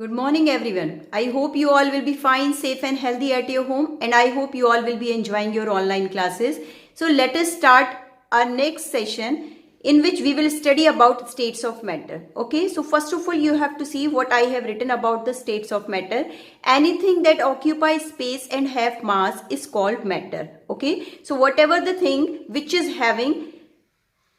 Good morning everyone. I hope you all will be fine, safe and healthy at your home, and I hope you all will be enjoying your online classes. So let us start our next session in which we will study about states of matter. Okay, so first of all you have to see what I have written about the states of matter. Anything that occupies space and have mass is called matter. Okay, so whatever the thing which is having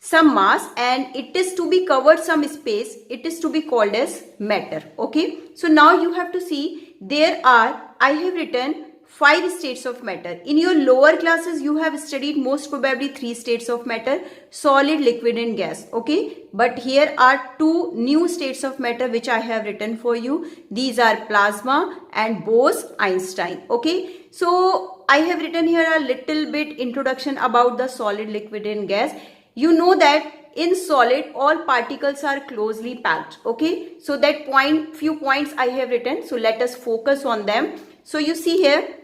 some mass and it is to be covered some space, it is to be called as matter. Okay, so now you have to see I have written 5 states of matter. In your lower classes you have studied most probably 3 states of matter: solid, liquid and gas. Okay, but here are 2 new states of matter which I have written for you. These are plasma and Bose-Einstein. Okay, so I have written here a little bit introduction about the solid, liquid and gas. You know that in solid all particles are closely packed. Okay, so that few points I have written, so let us focus on them. So you see here,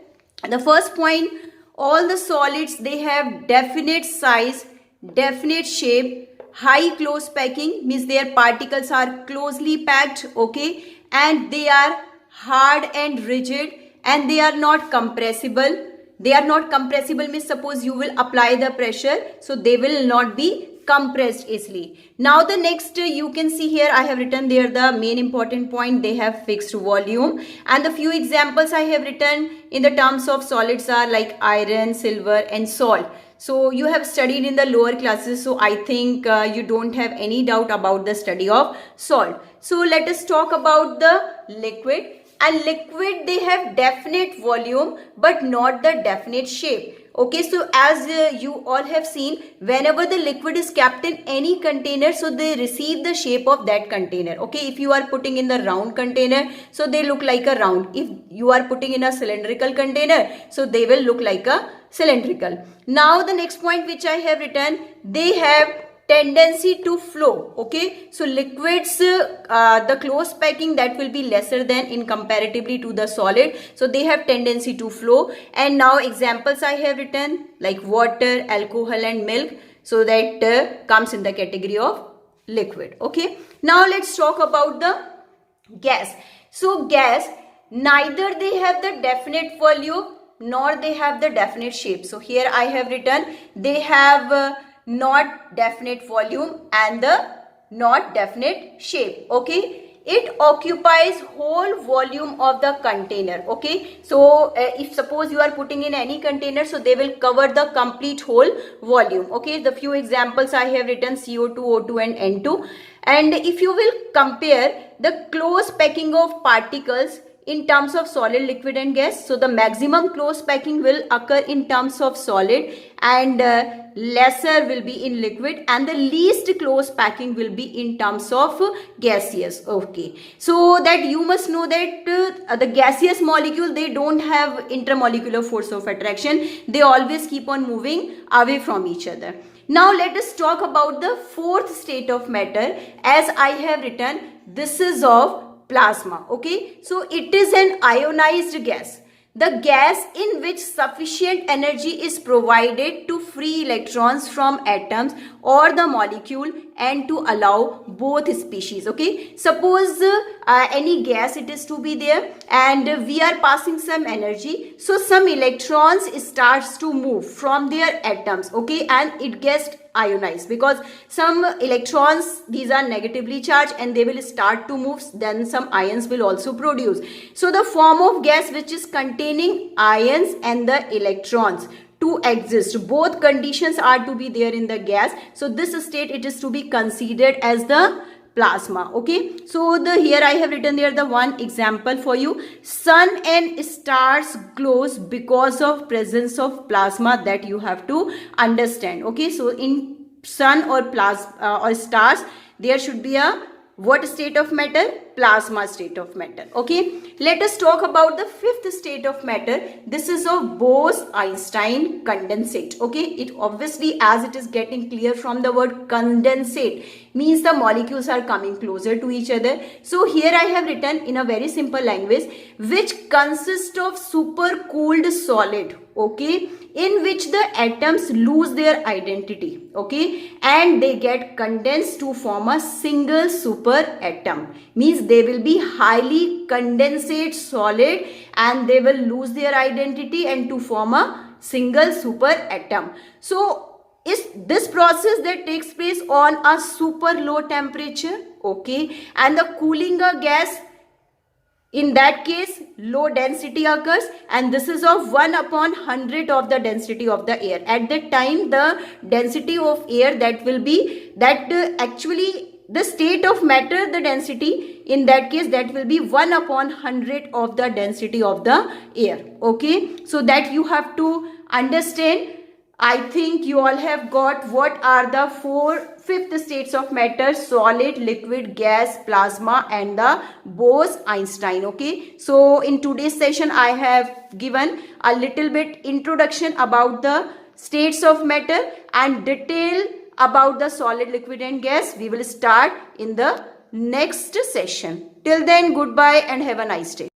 the first point, all the solids, they have definite size, definite shape, high close packing, means their particles are closely packed. Okay, and they are hard and rigid, and they are not compressible. They are not compressible means suppose you will apply the pressure, so they will not be compressed easily. Now the next you can see here I have written there the main important point, they have fixed volume, and the few examples I have written in the terms of solids are like iron, silver and salt. So you have studied in the lower classes, so I think you don't have any doubt about the study of salt. So let us talk about the liquid. And liquid, they have definite volume but not the definite shape. Okay, so as you all have seen, whenever the liquid is kept in any container, so they receive the shape of that container. Okay, if you are putting in the round container, so they look like a round. If you are putting in a cylindrical container, so they will look like a cylindrical. Now the next point which I have written, they have tendency to flow. Okay, so liquids, the close packing, that will be lesser than in comparatively to the solid, so they have tendency to flow. And now examples I have written like water, alcohol and milk, so that comes in the category of liquid. Okay, now let's talk about the gas. So gas, neither they have the definite volume nor they have the definite shape. So here I have written they have not definite volume and the not definite shape. Okay, it occupies whole volume of the container. Okay, so if suppose you are putting in any container, so they will cover the complete whole volume. Okay, the few examples I have written: CO2, O2 and N2. And if you will compare the close packing of particles in terms of solid, liquid and gas, so the maximum close packing will occur in terms of solid and lesser will be in liquid, and the least close packing will be in terms of gaseous. Okay, so that you must know that the gaseous molecule, they don't have intermolecular force of attraction, they always keep on moving away from each other. Now let us talk about the fourth state of matter. As I have written, this is of plasma. Okay, so it is an ionized gas, the gas in which sufficient energy is provided to free electrons from atoms or the molecule and to allow both species. Okay, suppose any gas it is to be there and we are passing some energy, so some electrons starts to move from their atoms. Okay, and it gets ionized because some electrons, these are negatively charged and they will start to move, then some ions will also produce. So the form of gas which is containing ions and the electrons to exist, both conditions are to be there in the gas, so this state it is to be considered as the plasma. Okay, so here I have written there the one example for you: sun and stars glows because of presence of plasma, that you have to understand. Okay, so in sun or plasma or stars, there should be a what state of matter? Plasma state of matter. Okay, let us talk about the fifth state of matter. This is of Bose-Einstein condensate. Okay, it obviously, as it is getting clear from the word condensate, means the molecules are coming closer to each other. So here I have written in a very simple language, which consists of super cooled solid, okay, in which the atoms lose their identity, okay, and they get condensed to form a single super atom. Means they will be highly condensate solid and they will lose their identity and to form a single super atom. So is this process that takes place on a super low temperature, okay, and the cooling a gas, in that case low density occurs, and this is of 1/100 of the density of the air. At that time the density of air that will be actually the state of matter, the density in that case that will be 1/100 of the density of the air, okay. So that you have to understand. I think you all have got what are the fifth states of matter: solid, liquid, gas, plasma, and the Bose-Einstein, okay. So in today's session I have given a little bit introduction about the states of matter and detail about the solid, liquid and gas. We will start in the next session. Till then, goodbye and have a nice day.